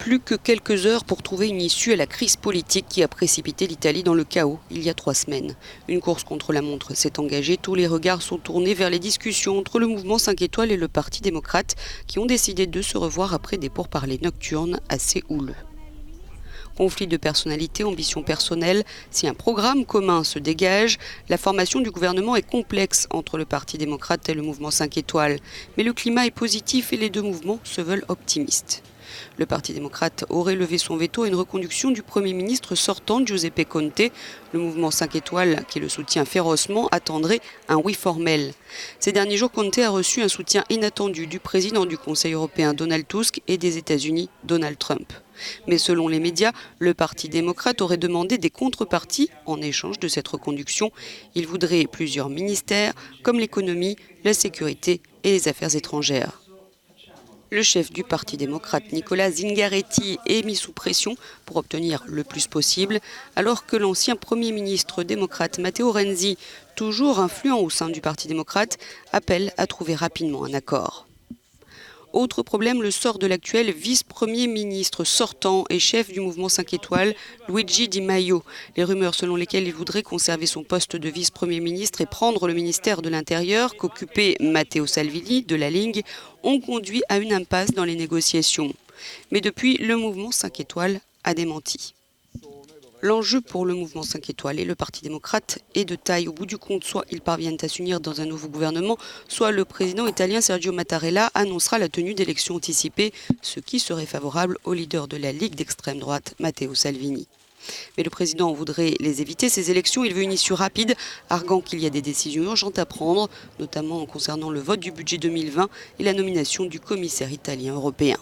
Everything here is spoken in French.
Plus que quelques heures pour trouver une issue à la crise politique qui a précipité l'Italie dans le chaos il y a 3 semaines. Une course contre la montre s'est engagée. Tous les regards sont tournés vers les discussions entre le mouvement 5 étoiles et le Parti démocrate qui ont décidé de se revoir après des pourparlers nocturnes assez houleux. Conflit de personnalité, ambition personnelle, si un programme commun se dégage, la formation du gouvernement est complexe entre le Parti démocrate et le mouvement 5 étoiles. Mais le climat est positif et les deux mouvements se veulent optimistes. Le Parti démocrate aurait levé son veto à une reconduction du Premier ministre sortant, Giuseppe Conte. Le mouvement 5 étoiles, qui le soutient férocement, attendrait un oui formel. Ces derniers jours, Conte a reçu un soutien inattendu du président du Conseil européen, Donald Tusk, et des États-Unis, Donald Trump. Mais selon les médias, le Parti démocrate aurait demandé des contreparties en échange de cette reconduction. Il voudrait plusieurs ministères, comme l'économie, la sécurité et les affaires étrangères. Le chef du Parti démocrate, Nicola Zingaretti, est mis sous pression pour obtenir le plus possible, alors que l'ancien Premier ministre démocrate Matteo Renzi, toujours influent au sein du Parti démocrate, appelle à trouver rapidement un accord. Autre problème, le sort de l'actuel vice-premier ministre sortant et chef du mouvement 5 étoiles, Luigi Di Maio. Les rumeurs selon lesquelles il voudrait conserver son poste de vice-premier ministre et prendre le ministère de l'Intérieur qu'occupait Matteo Salvini de la Ligue ont conduit à une impasse dans les négociations. Mais depuis, le mouvement 5 étoiles a démenti. L'enjeu pour le mouvement 5 étoiles et le Parti démocrate est de taille. Au bout du compte, soit ils parviennent à s'unir dans un nouveau gouvernement, soit le président italien Sergio Mattarella annoncera la tenue d'élections anticipées, ce qui serait favorable au leader de la Ligue d'extrême droite, Matteo Salvini. Mais le président voudrait les éviter, ces élections. Il veut une issue rapide, arguant qu'il y a des décisions urgentes à prendre, notamment concernant le vote du budget 2020 et la nomination du commissaire italien européen.